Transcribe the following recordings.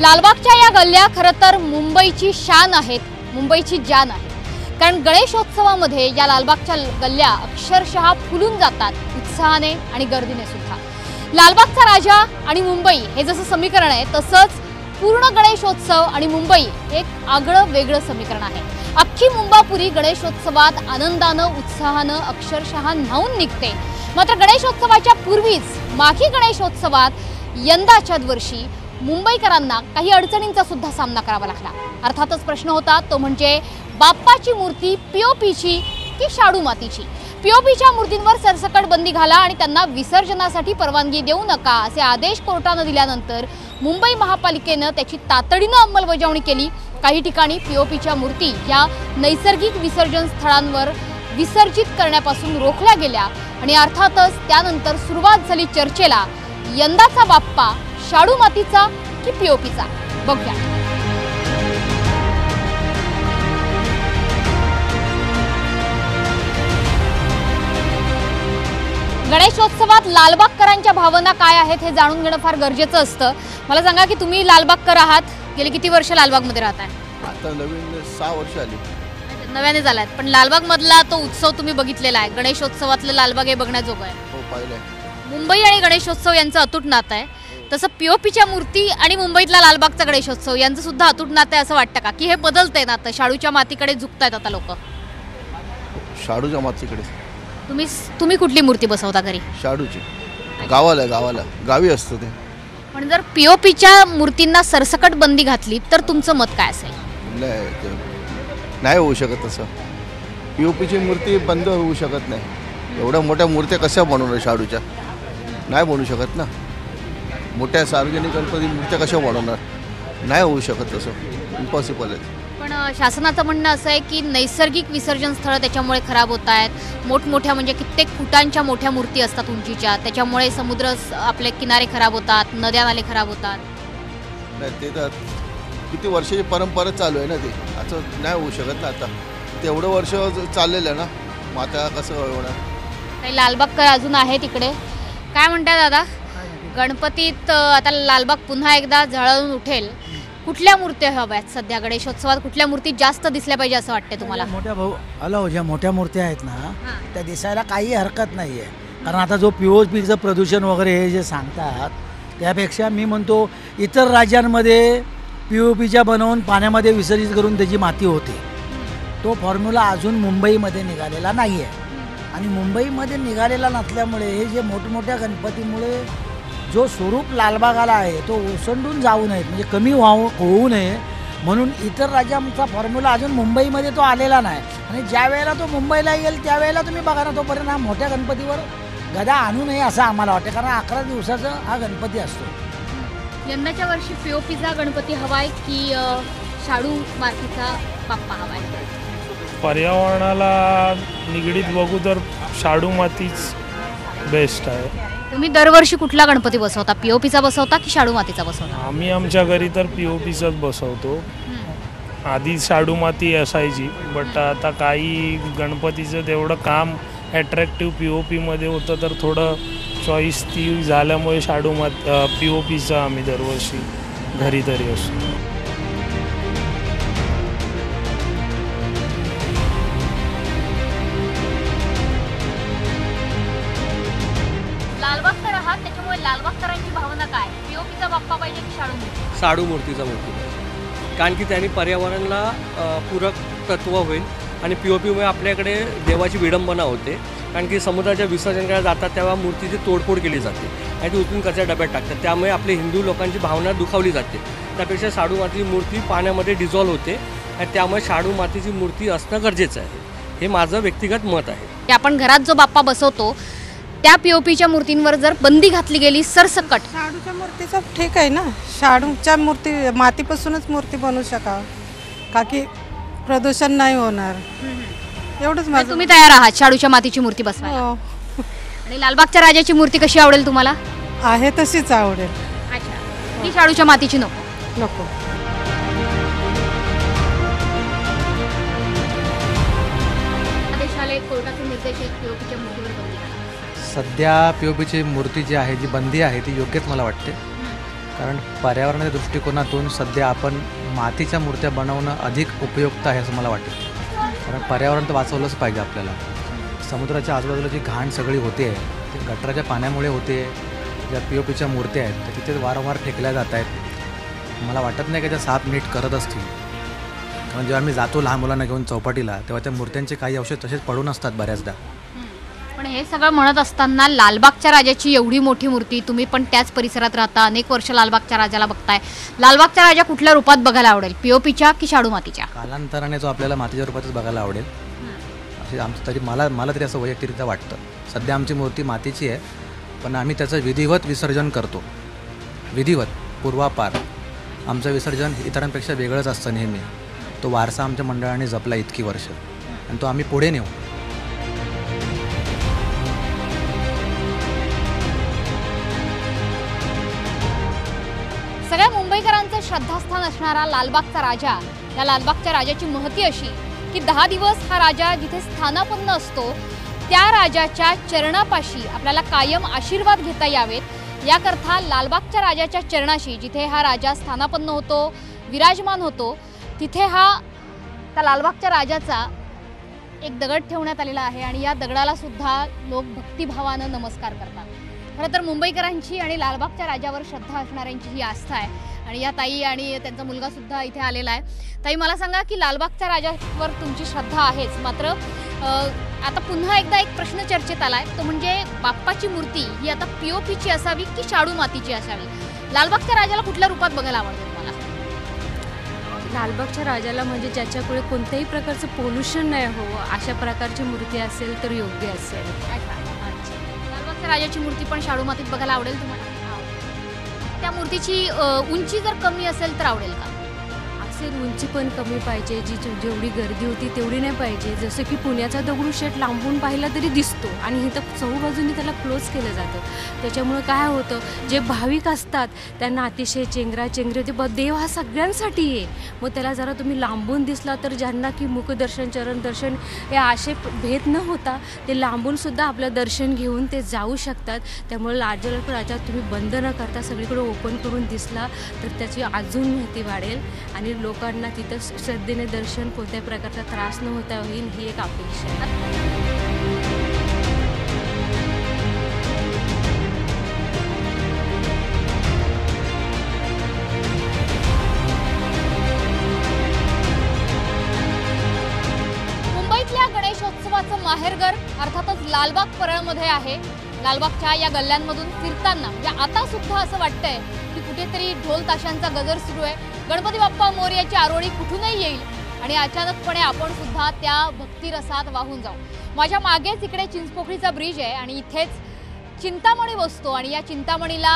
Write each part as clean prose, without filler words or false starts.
लालबागच्या या गल्ल्या खरं तर मुंबईची शान आहेत, मुंबईची जान आहे। कारण गणेशोत्सवामध्ये या लालबागच्या गल्ल्या अक्षरशः फुलून जातात उत्साहाने आणि गर्दीने सुद्धा। लालबागचा राजा आणि मुंबई हे जसं समीकरण आहे तसंच पूर्ण गणेशोत्सव आणि मुंबई एक आगळं वेगळं समीकरण आहे। अख्खी मुंबापुरी गणेशोत्सवात आनंदानं उत्साहानं अक्षरशः न्हाऊन निघते। मात्र गणेशोत्सवाच्या पूर्वीच माघी गणेशोत्सवात यंदाच्या वर्षी मुंबईकरांना काही अडचणींचा सुद्धा सामना करावा लागला। अर्थातच प्रश्न होता तो म्हणजे बाप्पाची मूर्ती पीओपीची की शाडू मातीची। पीओपीच्या मूर्तींवर सरसकट बंदी घाला आणि त्यांना विसर्जनासाठी परवानगी देऊ नका असे आदेश कोर्टाने दिल्यानंतर मुंबई महापालिकेने त्याची तातडीने अंमलबजावणी केली। काही ठिकाणी पीओपीच्या मूर्ती या नैसर्गिक विसर्जन स्थळांवर विसर्जित करण्यापासून रोखल्या गेल्या आणि अर्थातच त्यानंतर सुरुवात झाली चर्चेला। यंदाचा बाप्पा शाडू मातीचा की पीओपीचा, बघूया। गणेशोत्सवात लालबागकरांच्या भावना काय आहेत हे जाणून घेणं फार गरजेचं असतं। मला सांगा की तुम्ही लालबागकर आहात, गेली किती वर्ष लालबागमध्ये राहताय? आता नवीन 6 वर्ष आली। नव्याने झालात, पण लालबाग मधला तो उत्सव तुम्ही बघितलेला आहे, गणेशोत्सवातलं लालबाग हे बघण्याजोगं आहे। हो, पाहिलंय। मुंबई आणि गणेशोत्सव यांचं अतूट नातं आहे, तसं पीओपीच्या मूर्ती आणि मुंबईतला लालबागचा गणेशोत्सव यांचं सुद्धा अतूट नातं आहे असं वाटतं का की हे बदलतंय नातं, शाडूच्या मातीकडे झुकतायत आता लोक? शाडूच्या मातीकडे। तुम्ही कुठली मूर्ती बसवता घरी? शाडूची। गावाला गावी असतं ते। पण जर पीओपीच्या मूर्तींना सरसकट बंदी घातली तर तुमचं मत काय असेल? नाही होऊ शकत तसं। पीओपीची मूर्ती बंद होऊ शकत नाही। एवढ्या मोठ्या मूर्त्या कशा बनवणार शाडूच्या? नाही बनवू शकत ना। मोठ्या सार्वजनिक गणपती मूर्त्या कशा बनवणार? नाही होऊ शकत तसं, इम्पॉसिबल आहे। पण शासनाचं म्हणणं असं आहे की नैसर्गिक विसर्जन स्थळं त्याच्यामुळे खराब होत आहेत। मोठमोठ्या म्हणजे कित्येक फुटांच्या मोठ्या मूर्ती असतात उंचीच्या, त्याच्यामुळे समुद्र आपले किनारे खराब होतात, नद्या नाले खराब होतात। नाही, ते तर किती वर्षाची परंपरा चालू आहे ना, ते असं नाही होऊ शकत ना। आता तेवढं वर्ष चाललेलं आहे ना, मग आता कसं होणार? काही लालबागकर अजून आहे तिकडे, काय म्हणताय दादा? गणपतीत आता लालबाग पुन्हा एकदा झळाळून उठेल, कुठल्या मूर्ती हव्यात सध्या गणेशोत्सवात? कुठल्या मूर्ती जास्त दिसल्या पाहिजे असं वाटतं तुम्हाला? मोठ्या भाऊ हॅलो, ज्या मोठ्या मूर्त्या आहेत ना त्या दिसायला काही हरकत नाही आहे। कारण आता जो पीओपीचं प्रदूषण वगैरे हे जे सांगतात त्यापेक्षा मी म्हणतो इतर राज्यांमध्ये पीओपीच्या बनवून पाण्यामध्ये विसर्जित करून त्याची माती होते, तो फॉर्म्युला अजून मुंबईमध्ये निघालेला नाही आहे। आणि मुंबईमध्ये निघालेला नसल्यामुळे हे जे मोठमोठ्या गणपतीमुळे जो स्वरूप लालबागाला आहे तो ओसंडून जाऊ नये, म्हणजे कमी होऊ नये म्हणून इतर राज्यांचा फॉर्म्युला अजून मुंबईमध्ये तो आलेला नाही। आणि ज्या वेळेला तो मुंबईला येईल त्यावेळेला तुम्ही बघा ना, तोपर्यंत हा मोठ्या गणपतीवर गदा आणू नये असं आम्हाला वाटतं, कारण 11 दिवसाचा हा गणपती असतो। यंदाच्या वर्षी पीओपीचा गणपती हवाय की शाडू मातीचा बाप्पा हवाय? पर्यावरणाला निगडीत बघू तर शाडू मातीच बेस्ट आहे। तुम्ही दरवर्षी कुठला गणपती बसवता? पीओपीचा बसवता की शाडू मातीचा बसवता? आम्ही आमच्या घरी तर पीओपीचाच बसवतो। आधी शाडू माती असायची, बट आता काही गणपतीचं तेवढं काम ॲट्रॅक्टिव्ह पीओपीमध्ये होतं तर थोडं चॉईस ती झाल्यामुळे शाडू पीओपीचा आम्ही दरवर्षी घरी तरी असतो। लालबागकर आहात, त्याच्यामुळे लालबागकरांची भावना काय? पीओपीचा बाप्पा पाहिजे की शाडू मूर्ती? शाडू मूर्तीचा मूर्ती, कारण की त्यांनी पर्यावरणाला पूरक तत्व होईल आणि पीओपीमुळे आपल्याकडे देवाची विडंबना होते। कारण की समुद्राच्या विसर्जन करायला जातात तेव्हा मूर्तीची तोडफोड केली जाते आणि ती उचलून कचरा डब्यात टाकतात, त्यामुळे आपले हिंदू लोकांची भावना दुखावली जाते। त्यापेक्षा शाडू मातीची मूर्ती पाण्यामध्ये डिझॉल्व्ह होते आणि त्यामुळे शाडू मातीची मूर्ती असणं गरजेचं आहे, हे माझं व्यक्तिगत मत आहे। आपण घरात जो बाप्पा बसवतो त्या पीओपीच्या मूर्तींवर जर बंदी घातली गेली सरसकट, शाडूच्या मूर्तीचं ठीक आहे ना, शाडूच्या मूर्ती मातीपासूनच मूर्ती बनवू शकावं का की प्रदूषण नाही होणार, एवढंच माझं। तुम्ही तयार आहात शाडूच्या मातीची मूर्ती बसवायला? हो, आणि लालबागच्या राजाची मूर्ती कशी आवडेल तुम्हाला? आहे तशीच आवडेल। अच्छा, ती शाडूच्या मातीची नको? नको। आदेशालय कोर्टाचे निर्देश आहेत पीओपीच्या मूर्तीवर बंदी घाला। सध्या पीओपीची मूर्ती जी आहे, जी बंदी आहे ती योग्यच मला वाटते। कारण पर्यावरणाच्या दृष्टिकोनातून सध्या आपण मातीच्या मूर्त्या बनवणं अधिक उपयुक्त आहे असं मला वाटतं. कारण पर्यावरण तर वाचवलंच पाहिजे आपल्याला. समुद्राच्या आजूबाजूला जी घाण सगळी होते ती गटाराच्या पाण्यामुळे होते. ज्या POPच्या मूर्त्या आहेत त्या तिथे वारंवार फेकल्या जात आहेत. मला वाटत नाही की त्या साफ नीट करत असतील. कारण जेव्हा मी जातो लहान मुलांना घेऊन चौपाटीला तेव्हा त्या मूर्त्यांचे काही अवशेष तसेच पडून असतात बऱ्याचदा. पण हे सगळं म्हणत असताना लालबागच्या राजाची एवढी मोठी मूर्ती, तुम्ही पण त्याच परिसरात राहता, अनेक वर्ष लालबागच्या राजाला बघताय. लालबागच्या राजा कुठल्या रूपात बघायला आवडेल, POPच्या की शाडू मातीच्या? कालांतराने जो आपल्याला मातीच्या रूपातच बघायला आवडेल असे आमचं तरी मला तरी असं वैयक्तिकरित्या वाटतं. सध्या आमची मूर्ती मातीची आहे, पण आम्ही त्याचं विधिवत विसर्जन करतो. विधिवत पूर्वापार आमचं विसर्जन इतरांपेक्षा वेगळंच असतं नेहमी. तो वारसा आमच्या मंडळाने जपला इतकी वर्ष आणि तो आम्ही पुढे नेऊ. सगळ्या मुंबईकरांचं श्रद्धास्थान असणारा लालबागचा राजा, या लालबागच्या राजाची महती अशी की 10 दिवस हा राजा जिथे स्थानापन्न असतो त्या राजाच्या चरणापाशी आपल्याला कायम आशीर्वाद घेता यावेत याकरता लालबागच्या राजाच्या चरणाशी जिथे हा राजा स्थानापन्न होतो, विराजमान होतो, तिथे त्या लालबागच्या राजाचा एक दगड ठेवण्यात आलेला आहे आणि या दगडाला सुद्धा लोक भक्तिभावानं नमस्कार करतात. खरं तर मुंबईकरांची आणि लालबागच्या राजावर श्रद्धा असणाऱ्यांची ही आस्था आहे आणि या ताई आणि त्यांचा मुलगा सुद्धा इथे आलेला आहे. ताई, मला सांगा की लालबागच्या राजावर तुमची श्रद्धा आहेच, मात्र आता पुन्हा एकदा एक प्रश्न चर्चेत आलाय, तो म्हणजे बाप्पाची मूर्ती ही आता POPची असावी की शाडू मातीची असावी? लालबागच्या राजाला कुठल्या रूपात बघायला आवडतं तुम्हाला? लालबागच्या राजाला म्हणजे ज्याच्याकडे कोणत्याही प्रकारचं पोल्युशन नाही हवं अशा प्रकारची मूर्ती असेल तर योग्य असेल. लालबागच्या राजाची मूर्ती पण शाडू मातीत बघायला आवडेल तुम्हाला? त्या मूर्तीची उंची जर कमी असेल तर आवडेल का? असेल उंची पण कमी पाहिजे, जेवढी गर्दी होती तेवढी नाही पाहिजे. जसं की पुण्याचा दगडूशेठ लांबून पाहिला तरी दिसतो आणि इथं चहूबाजूंनी त्याला क्लोज केलं जातं. त्याच्यामुळे काय होतं, जे भाविक असतात त्यांना अतिशय चेंगराचेंगरी होते. देव हा सगळ्यांसाठी आहे, मग त्याला जरा तुम्ही लांबून दिसला तर ज्यांना की मुखदर्शन चरणदर्शन हे असे भेद न होता ते लांबूनसुद्धा आपलं दर्शन घेऊन ते जाऊ शकतात. त्यामुळे राजा तुम्ही बंद न करता सगळीकडे ओपन करून दिसला तर त्याची अजून माहिती वाढेल आणि लोकांना तिथं श्रद्धेने दर्शन कोणत्या प्रकारचा त्रास न होता होईल ही एक अपेक्षा आहे. मुंबईतल्या गणेशोत्सवाचं माहेरघर अर्थातच लालबाग परळमध्ये आहे. लालबागच्या या गल्ल्यांमधून फिरताना म्हणजे आता सुद्धा असं वाटतंय की कुठेतरी ढोल ताशांचा गजर सुरू आहे. गणपती बाप्पा मोरयाची आरोळी कुठूनही येईल आणि अचानकपणे आपण सुद्धा त्या भक्तिरसात वाहून जाऊ. माझ्या मागेच इकडे चिंचपोकळीचा ब्रिज आहे आणि इथेच चिंतामणी बसतो आणि या चिंतामणीला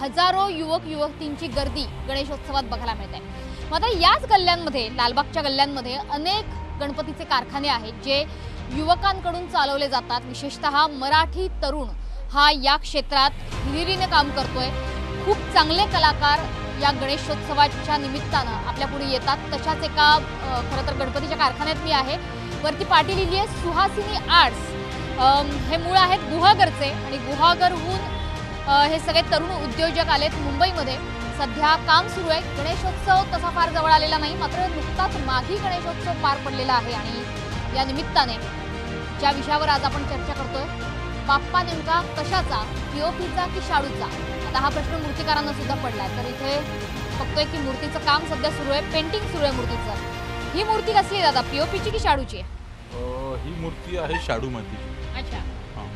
हजारो युवक युवतींची गर्दी गणेशोत्सवात बघायला मिळते. मात्र याच गल्ल्यांमध्ये, लालबागच्या गल्ल्यांमध्ये अनेक गणपतीचे कारखाने आहेत जे युवकांकडून चालवले जातात. विशेषतः मराठी तरुण हा या क्षेत्रात हिरिरीने काम करतोय. खूप चांगले कलाकार या गणेशोत्सवाच्या निमित्तानं आपल्या पुढे येतात. तशाच एका खरं तर गणपतीच्या कारखान्यात मी आहे. वरती पाटी लिहिली आहे सुहासिनी आर्ट्स. हे मूळ आहेत गुहागरचे आणि गुहागरहून हे सगळे तरुण उद्योजक आलेत मुंबईमध्ये. सध्या काम सुरू आहे. गणेशोत्सव तसा फार जवळ आलेला नाही, मात्र नुकताच माघी गणेशोत्सव पार पडलेला आहे आणि या निमित्ताने ज्या विषयावर आज आपण चर्चा करतोय, बाप्पा नेमका कशाचा, POPचा की शाडूचा? आता हा प्रश्न मूर्तिकारांना सुद्धा पडलाय. तर इथे बघतोय की मूर्तीचं काम सध्या सुरू आहे, पेंटिंग सुरू आहे मूर्तीचं. ही मूर्ती कसली आहे दादा, POPची की शाडूची आहे? ही मूर्ती आहे शाडू मातीची. अच्छा. हां,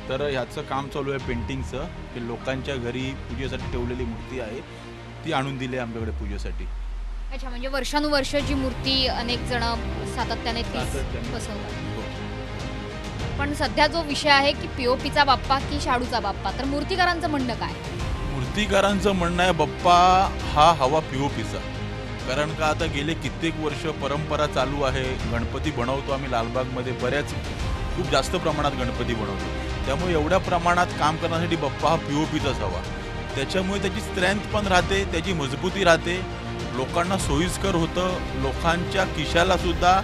तर ह्याचं काम चालू आहे पेंटिंगचं. की लोकांच्या घरी पूजेसाठी ठेवलेली मूर्ती आहे, ती आणून दिली आहे आमच्याकडे पूजेसाठी. अच्छा, म्हणजे वर्षानुवर्ष जी मूर्ती अनेक जण सातत्याने बसवतात. पण सध्या जो विषय आहे की POPचा बाप्पा की शाडूचा बाप्पा, तर मूर्तिकारांचं म्हणणं काय? मूर्तिकारांचं म्हणणं आहे बाप्पा हा हवा POPचा. कारण का आता गेले कित्येक वर्ष परंपरा चालू आहे. गणपती बनवतो आम्ही लालबागमध्ये, खूप जास्त प्रमाणात गणपती बनवतो. त्यामुळे एवढ्या प्रमाणात काम करण्यासाठी बाप्पा हा POPचाच हवा. त्याच्यामुळे त्याची स्ट्रेंथ पण राहते, त्याची मजबूती राहते, लोकांना सोयीस्कर होतं, लोकांच्या खिशाला सुद्धा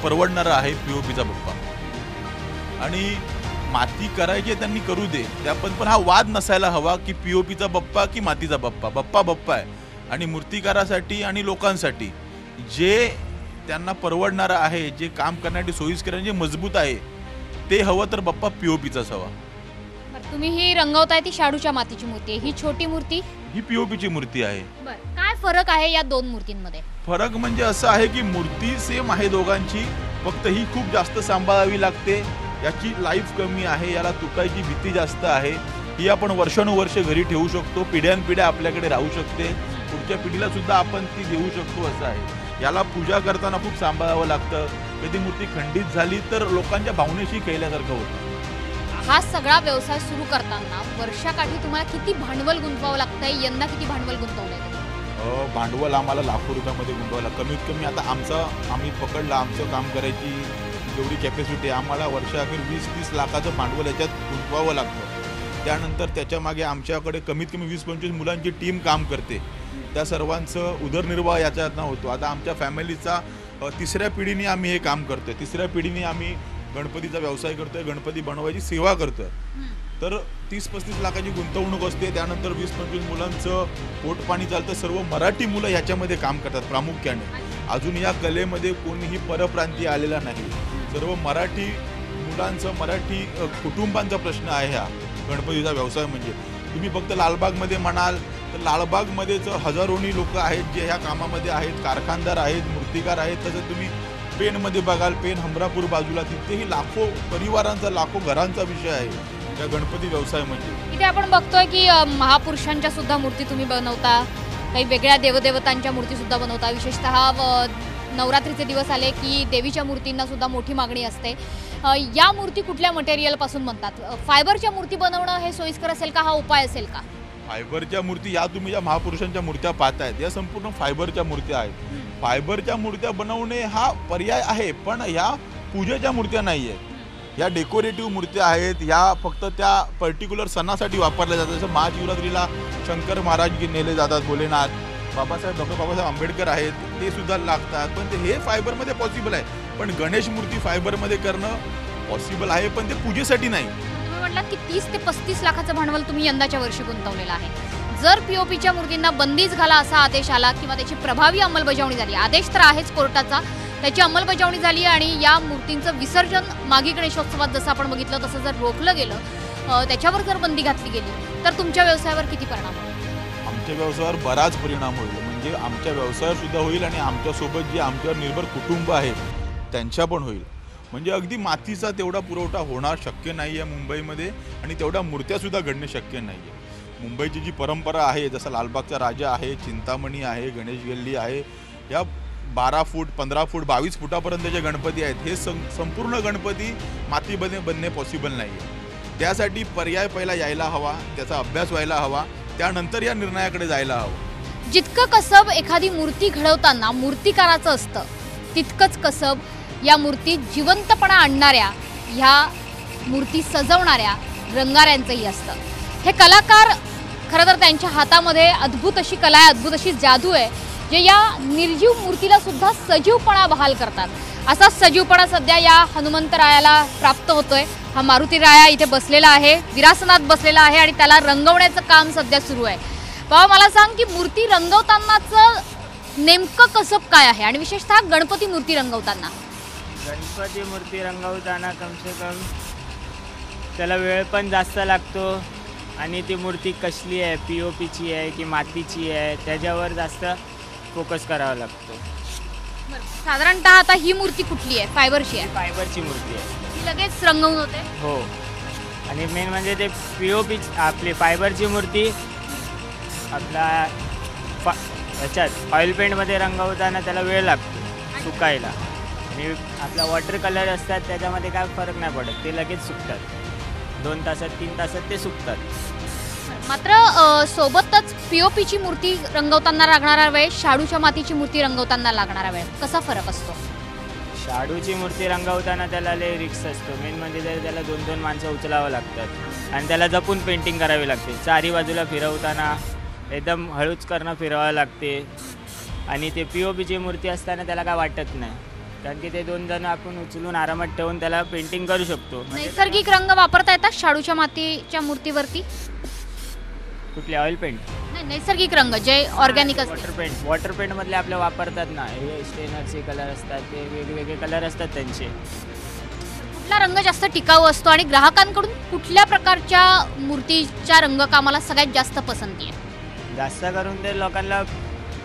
परवडणारा आहे POPचा बाप्पा. आणि माती करायची त्यांनी करू दे, पण हा वाद नसायला हवा की पीओपीचा बाप्पा की मातीचा बाप्पा. बाप्पा बाप्पा आहे आणि मूर्तिकारासाठी आणि लोकांसाठी जे त्यांना परवडणारं आहे, जे काम करण्यासाठी सोयीस्कर जे मजबूत आहे ते हवं तर बाप्पा पीओपीचाच हवा. तुम्ही ही रंगवताय ती शाडूच्या मातीची मूर्ती आहे, ही छोटी मूर्ती ही पीओपीची मूर्ती आहे. काय फरक आहे या दोन मूर्तींमध्ये? फरक म्हणजे असं आहे की मूर्ती सेम आहे दोघांची, फक्त ही खूप जास्त सांभाळावी लागते, याची लाईफ कमी आहे, याला तुटायची भीती जास्त आहे. ही आपण वर्षानुवर्ष घरी ठेवू शकतो, पिढ्यानपिढ्या आपल्याकडे राहू शकते, पुढच्या पिढीला सुद्धा आपण ती देऊ शकतो असं आहे. याला पूजा करताना खूप सांभाळावं लागतं, कधी मूर्ती खंडित झाली तर लोकांच्या भावनेशी खेळल्यासारखं होतं. हा सगळा व्यवसाय सुरू करताना वर्षाकाठी तुम्हाला किती भांडवल गुंतवावं लागतंय? यंदा किती भांडवल गुंतवलंय? भांडवल आम्हाला लाखो रुपयामध्ये गुंतवायला, कमीत कमी आता आम्ही पकडलं, आमचं काम करायची जेवढी कॅपॅसिटी आम्हाला वर्षाअखेर 20-30 लाखाचं भांडवल याच्यात गुंतवावं लागतं. त्यानंतर त्याच्या मागे आमच्याकडे कमीत कमी 20-25 मुलांची टीम काम करते, त्या सर्वांचं उदरनिर्वाह याच्यातनं होतो. आता आमच्या फॅमिलीचा 3ऱ्या पिढीने आम्ही हे काम करतोय, 3ऱ्या पिढीने आम्ही गणपतीचा व्यवसाय करतोय, गणपती बनवायची सेवा करतोय. तर 30-35 लाखाची गुंतवणूक असते, त्यानंतर 20-25 मुलांचं पोटपाणी चालतं. सर्व मराठी मुलं ह्याच्यामध्ये काम करतात प्रामुख्याने. अजून या कलेमध्ये कोणीही परप्रांतीय आलेला नाही, सर्व मराठी मुलांचं, मराठी कुटुंबांचा प्रश्न आहे हा गणपतीचा व्यवसाय. म्हणजे तुम्ही फक्त लालबागमध्ये म्हणाल तर लालबागमध्येच हजारोनी लोक आहेत जे ह्या कामामध्ये आहेत, कारखानदार आहेत, मूर्तिकार आहेत. तसं तुम्ही पेणमध्ये बघाल, पेण हमरापूर बाजूला, तिथेही लाखो परिवारांचा, लाखो घरांचा विषय आहे या गणपती व्यवसाय. म्हणजे इथे आपण बघतोय की महापुरुषांच्या सुद्धा मूर्ती तुम्ही बनवता, काही वेगळ्या देवदेवतांच्या मूर्ती सुद्धा बनवता. विशेषतः नवरात्रीचे दिवस आले की देवीच्या मूर्तींना सुद्धा मोठी मागणी असते. या मूर्ती कुठल्या मटेरियल पासून बनतात? फायबरच्या मूर्ती बनवणं हे सोयीस्कर असेल का? हा उपाय असेल का? फायबरच्या मूर्ती, या तुम्ही ज्या महापुरुषांच्या मूर्त्या पाहतायत या संपूर्ण फायबरच्या मूर्त्या आहेत. फायबरच्या मूर्त्या बनवणे हा पर्याय आहे, पण ह्या पूजेच्या मूर्त्या नाही आहेत, या डेकोरेटिव्ह मूर्त्या आहेत. ह्या फक्त त्या पर्टिक्युलर सणासाठी वापरल्या जातात. जसं महाशिवरात्रीला शंकर महाराज नेले जातात, भोलेनाथ, डॉक्टर बाबासाहेब आंबेडकर आहेत, ते सुद्धा लागतात. पण ते हे फायबरमध्ये पॉसिबल आहे, पण गणेश मूर्ती फायबरमध्ये करणं पॉसिबल आहे, पण ते पूजेसाठी नाही. तुम्ही म्हटलात की 30 ते 35 लाखाचं भांडवल तुम्ही यंदाच्या वर्षी गुंतवलेलं आहे. जर पीओपीच्या मूर्तींना बंदीच घाला असा आदेश आला किंवा त्याची प्रभावी अंमलबजावणी झाली, आदेश तर आहेच कोर्टाचा, त्याची अंमलबजावणी झाली आणि या मूर्तींचं विसर्जन मागी गणेशोत्सवात जसं आपण बघितलं तसं जर रोखलं गेलं, त्याच्यावर जर बंदी घातली गेली तर तुमच्या व्यवसायावर किती परिणाम होईल? आमच्या व्यवसायावर बराच परिणाम होईल. म्हणजे आमच्या व्यवसायावर सुद्धा होईल आणि आमच्यासोबत जे आमच्यावर निर्भर कुटुंब आहेत त्यांच्या पण होईल. म्हणजे अगदी मातीचा तेवढा पुरवठा होणार शक्य नाही आहे मुंबईमध्ये, आणि तेवढ्या मूर्त्यासुद्धा घडणं शक्य नाही आहे. मुंबईची जी परंपरा आहे, जसं लालबागचा राजा आहे, चिंतामणी आहे, गणेश गल्ली आहे, या 12 फूट, 15 फूट, 22 फुटापर्यंतचे गणपती आहेत. हे संपूर्ण गणपती मातीमध्ये बनणे पॉसिबल नाही आहे. त्यासाठी पर्याय पहिला यायला हवा, त्याचा अभ्यास व्हायला हवा, त्यानंतर या निर्णयाकडे जायला हवं. जितकं कसब एखादी मूर्ती घडवताना मूर्तिकाराचं असतं, तितकंच कसब या मूर्तीत जिवंतपणा आणणाऱ्या, ह्या मूर्ती सजवणाऱ्या रंगाऱ्यांचंही असतं. हे कलाकार खरं तर त्यांच्या हातामध्ये अद्भुत अशी कला आहे, अद्भुत अशी जादू आहे, जे या निर्जीव मूर्तीला सुद्धा सजीवपणा बहाल करतात. असा सजीवपणा सध्या या हनुमंतरायाला प्राप्त होतोय. हा मारुती राया इथे बसलेला आहे, विरासनात बसलेला आहे आणि त्याला रंगवण्याचं काम सध्या सुरू आहे. बाबा, मला सांग की मूर्ती रंगवतानाचं नेमकं कसब काय आहे, आणि विशेषतः गणपती मूर्ती रंगवताना? गणपती मूर्ती रंगवताना कमसे कम त्याला वेळ पण जास्त लागतो, आणि ती मूर्ती कसली आहे, पीओपीची आहे की मातीची आहे, त्याच्यावर जास्त फोकस करावा लागतो. साधारणतः आता ही मूर्ती कुठली आहे? फायबरची आहे? फायबरची मूर्ती आहे, ती लगेच रंगवून होते. हो. आणि मेन म्हणजे ते पीओपी, आपली फायबरची मूर्ती आपला ह्याच्यात ऑइल पेंटमध्ये रंगवताना त्याला वेळ लागतो सुकायला, आणि आपला वॉटर कलर असतात त्याच्यामध्ये काय फरक नाही पडत, ते लगेच सुकतात. 2 तासात 3 तासात ते सुकतात. मात्र सोबतच पीओपीची मूर्ती रंगवताना लागणारा वेळ, शाडूच्या मातीची मूर्ती रंगवताना लागणारा वेळ, कसा फरक असतो? शाडूची मूर्ती रंगवताना त्याला लय रिक्स असतो. मेन म्हणजे त्याला 2-2 माणसं उचलावं लागतात आणि त्याला जपून पेंटिंग करावी लागते. चारी बाजूला फिरवताना एकदम हळूच करणं फिरवावं लागते. आणि ते पीओपीची मूर्ती असताना त्याला काय वाटत नाही, कारण की ते 2 जण आपण उचलून आरामात ठेवून त्याला पेंटिंग करू शकतो. नैसर्गिक रंग वापरता येतात शाडूच्या मातीच्या मूर्तीवरती? कुठले ऑइल पेंट? नाही, नैसर्गिक रंग जे ऑर्गॅनिक असतात. वॉटर पेंटमधले आपले वापरतात ना, हे स्टेनरचे कलर असतात, ते वेगवेगळे कलर असतात त्यांचे. कुठला रंग जास्त टिकाऊ असतो आणि ग्राहकांकडून कुठल्या प्रकारच्या मूर्तीच्या रंगकामाला सगळ्यात जास्त पसंती आहे? जास्त करून ते लोकांना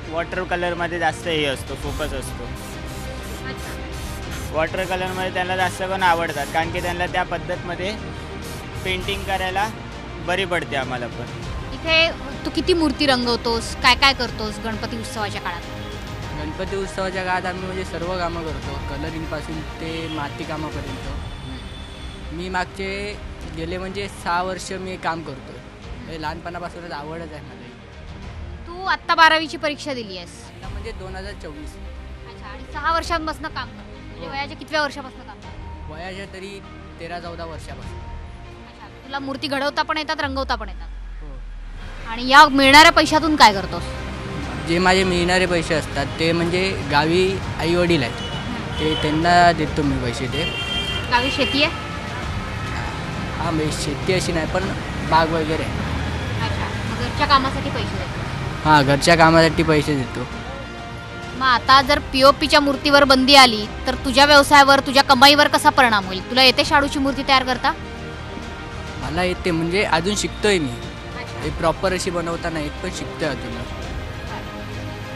वॉटर कलरमध्ये जास्त हे असतो, फोकस असतो. वॉटर कलरमध्ये त्यांना जास्त करून आवडतात कारण की त्यांना त्या पद्धतमध्ये पेंटिंग करायला बरी पडते. आम्हाला पण इथे तू किती मूर्ती रंगवतोस, काय काय करतोस गणपती उत्सवाच्या काळात? गणपती उत्सवाच्या काळात आम्ही म्हणजे सर्व कामं करतो, कलरिंगपासून ते माती कामापर्यंत. मी मागचे गेले म्हणजे 6 वर्ष मी काम करतो. हे लहानपणापासूनच आवडच आहे मला. तू आत्ता 12वीची परीक्षा दिली आहेस? आता म्हणजे 2024. अच्छा, आणि 6 वर्षांपासून काम करतो म्हणजे वयाच्या कितव्या वर्षापासून काम करतो? वयाच्या तरी 13-14 वर्षापासून. अच्छा, तुला मूर्ती घडवता पण येतात, रंगवता पण येतात? हो. आणि या मिळणाऱ्या पैशातून काय करतोस? जे माझे मिळणारे पैसे असतात ते म्हणजे गावी आई वडील आहेत ते त्यांना देतो मी पैसे. ते गावी शेती आहे? हां, म्हणजे शेती अशी नाही पण बाग वगैरे आहे. अच्छा, मग घरच्या कामासाठी पैसे देतो? हां, घरच्या कामासाठी पैसे देतो. मग आता जर पीओपीच्या मूर्तीवर बंदी आली तर तुझ्या व्यवसायावर, तुझ्या कमाईवर कसा परिणाम होईल? तुला येते शाडूची मूर्ती तयार करता? मला येते म्हणजे अजून शिकतोय मी. हे प्रॉपर अशी बनवता नाही येत पण शिकतोय अजून.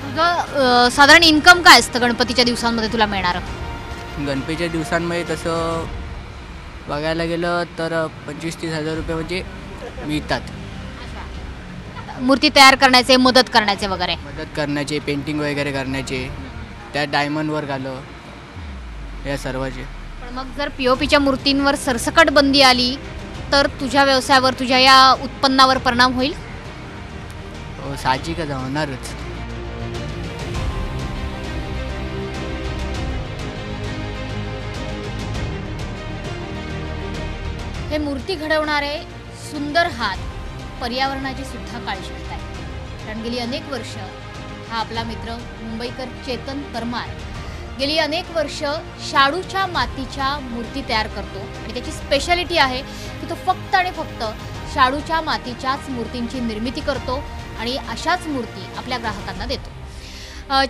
तुझं साधारण इन्कम काय असतं गणपतीच्या दिवसांमध्ये तुला मिळणारं? गणपतीच्या दिवसांमध्ये तसं बघायला गेलं तर 25-30 हजार रुपये म्हणजे मिळतात. मूर्ती तयार करण्याचे, मदत करण्याचे वगैरे? मदत करण्याचे, पेंटिंग वगैरे करण्याचे, त्या डायमंडवर घालं या सर्वाचे. पण मग जर पीओपीच्या मूर्तींवर सरसकट बंदी आली तर तुझ्या व्यवसायावर, तुझ्या या उत्पन्नावर परिणाम होईल? साहजिकच होणारच. हे मूर्ती घडवणारे सुंदर हात पर्यावरणाची सुद्धा काळजी घेत आहेत. कारण गेली अनेक वर्ष हा आपला मित्र मुंबईकर चेतन परमार गेली अनेक वर्ष शाडूच्या मातीच्या मूर्ती तयार करतो आणि त्याची स्पेशालिटी आहे की तो फक्त आणि फक्त शाडूच्या मातीच्याच मूर्तींची निर्मिती करतो आणि अशाच मूर्ती आपल्या ग्राहकांना देतो.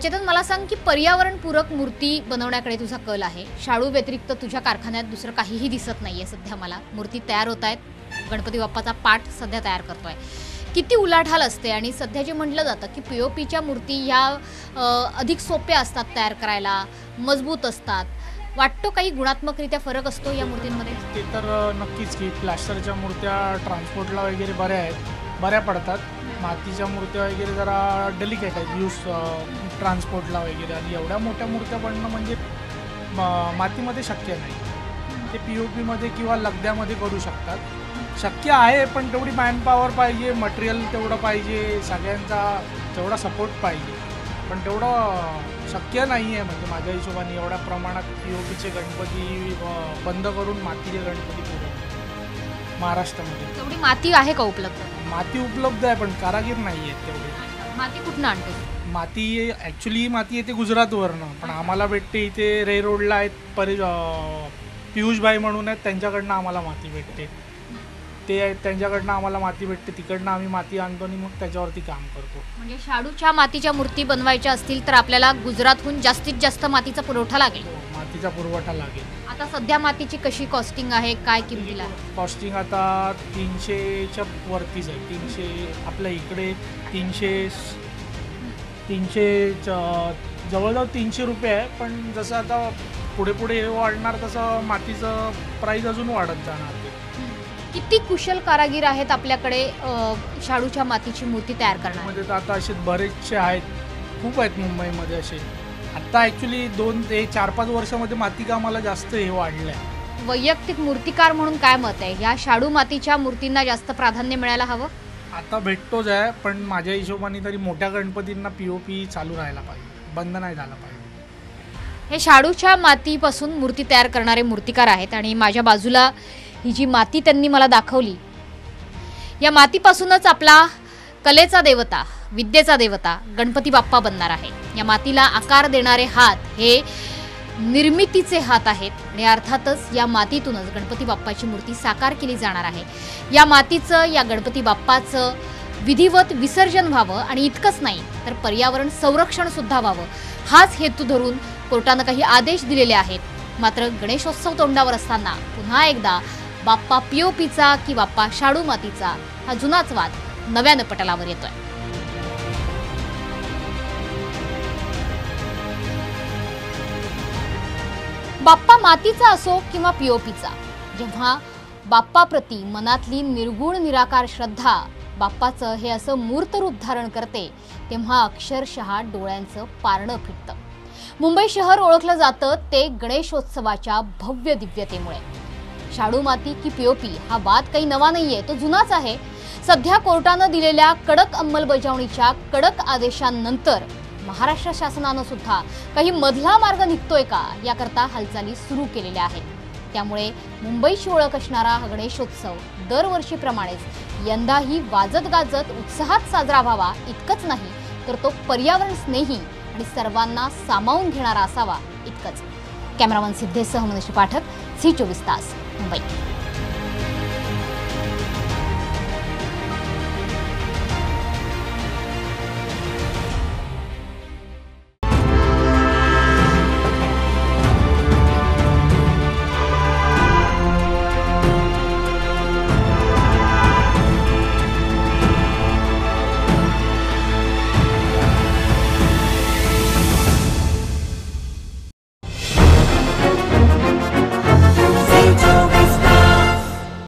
चेतन, मला सांग की पर्यावरणपूरक मूर्ती बनवण्याकडे तुझा कल आहे. शाडू व्यतिरिक्त तुझ्या कारखान्यात दुसरं काहीही दिसत नाही आहे सध्या मला. मूर्ती तयार होत आहेत, गणपती बाप्पाचा पाठ सध्या तयार करतो आहे. किती उलाढाल असते आणि सध्या जे म्हटलं जातं की पीओपीच्या मूर्ती ह्या अधिक सोप्या असतात तयार करायला, मजबूत असतात. वाटतो काही गुणात्मकरित्या फरक असतो या मूर्तींमध्ये? ते तर नक्कीच की प्लास्टरच्या मूर्त्या ट्रान्सपोर्टला वगैरे बऱ्या पडतात. मातीच्या मूर्त्या वगैरे जरा डेलिकेट आहेत यूज ट्रान्सपोर्टला वगैरे. आणि एवढ्या मोठ्या मूर्त्या बनणं म्हणजे मातीमध्ये शक्य नाही. ते पीओपीमध्ये किंवा लगद्यामध्ये करू शकतात. शक्य आहे पण तेवढी मॅनपॉवर पाहिजे, मटेरियल तेवढं पाहिजे, सगळ्यांचा तेवढा सपोर्ट पाहिजे. पण तेवढं शक्य नाही आहे म्हणजे माझ्या हिशोबाने एवढ्या प्रमाणात पीओपीचे गणपती बंद करून मातीचे गणपती पुरवतो महाराष्ट्रामध्ये. तेवढी माती आहे का उपलब्ध? माती उपलब्ध आहे पण कारागीर नाही आहेत तेवढे. माती कुठून आणतो? माती ॲक्च्युली माती येते गुजरातवरनं, पण आम्हाला भेटते इथे रे रोडला आहेत पियुषभाई म्हणून आहेत, त्यांच्याकडनं आम्हाला माती भेटते. ते त्यांच्याकडनं आम्हाला माती भेटते, तिकडनं आम्ही माती आणतो आणि मग त्याच्यावरती काम करतो. म्हणजे शाडूच्या मातीच्या मूर्ती बनवायच्या असतील तर आपल्याला गुजरातहून जास्तीत जास्त मातीचा पुरवठा लागेल? मातीचा पुरवठा लागेल. आता सध्या मातीची कशी कॉस्टिंग आहे, काय किमतीला? कॉस्टिंग आता 300च्या वरतीच आहे. 300 आपल्या इकडे 300 जवळजवळ 300 रुपये आहे. पण जसं आता पुढे पुढे हे वाढणार तसं मातीचं प्राईस अजून वाढत जाणार. किती कुशल कारागीर आहेत आपल्याकडे शाडूच्या मातीची मूर्ती तयार करण्यामध्ये? तर आता असे बरेचसे आहेत, खूप आहेत मुंबईमध्ये असे. आत्ता ॲक्च्युली 2 ते 4-5 वर्षामध्ये मातीकामाला जास्त हे वाढलं आहे. वैयक्तिक मूर्तिकार म्हणून काय मत आहे, ह्या शाडू मातीच्या मूर्तींना जास्त प्राधान्य मिळायला हवं? आता भेटतोच आहे पण माझ्या हिशोबाने तरी मोठ्या गणपतींना पीओपी चालू राहायला पाहिजे, बंद नाही झाला पाहिजे. हे शाडूच्या मातीपासून मूर्ती तयार करणारे मूर्तिकार आहेत आणि माझ्या बाजूला ही जी माती त्यांनी मला दाखवली, या मातीपासूनच आपला कलेचा देवता, विद्येचा देवता गणपती बाप्पा बनणार आहे. या मातीला आकार देणारे हात हे निर्मितीचे हात आहेत आणि अर्थातच या मातीतूनच गणपती बाप्पाची मूर्ती साकार केली जाणार आहे। या मातीचं, या गणपती बाप्पाचं विधिवत विसर्जन व्हावं आणि इतकंच नाही तर पर्यावरण संरक्षण सुद्धा व्हावं, हाच हेतू धरून कोर्टानं काही आदेश दिलेले आहेत। मात्र गणेशोत्सव तोंडावर असताना पुन्हा एकदा बाप्पा पीओपीचा की बाप्पा शाडू मातीचा हा जुनाच वाद नव्यानं पटलावर येतोय। बाप्पा मातीचा असो किंवा पीओपीचा, जेव्हा बाप्पाप्रती मनातली निर्गुण निराकार श्रद्धा बाप्पाचं हे असं मूर्त रूप धारण करते तेव्हा अक्षरशः डोळ्यांचं पारणं फिटतं। मुंबई शहर ओळखलं जातं ते गणेशोत्सवाच्या भव्य दिव्यतेमुळे। शाडू माती की पीओपी हा वाद काही नवा नाहीये, तो जुनाच आहे। सध्या कोर्टानं दिलेल्या कडक अंमलबजावणीच्या कडक आदेशांनंतर महाराष्ट्र शासनानं सुद्धा काही मधला मार्ग निघतोय का याकरता हालचाली सुरू केलेल्या आहेत। त्यामुळे मुंबईची ओळख असणारा हा गणेशोत्सव दरवर्षीप्रमाणेच यंदाही वाजत गाजत उत्साहात साजरा व्हावा इतकंच नाही तर तो पर्यावरण स्नेही आणि सर्वांना सामावून घेणारा असावा इतकंच। कॅमेरामन सिद्धेशसह मनीष पाठक, झी 24 तास, मुंबई।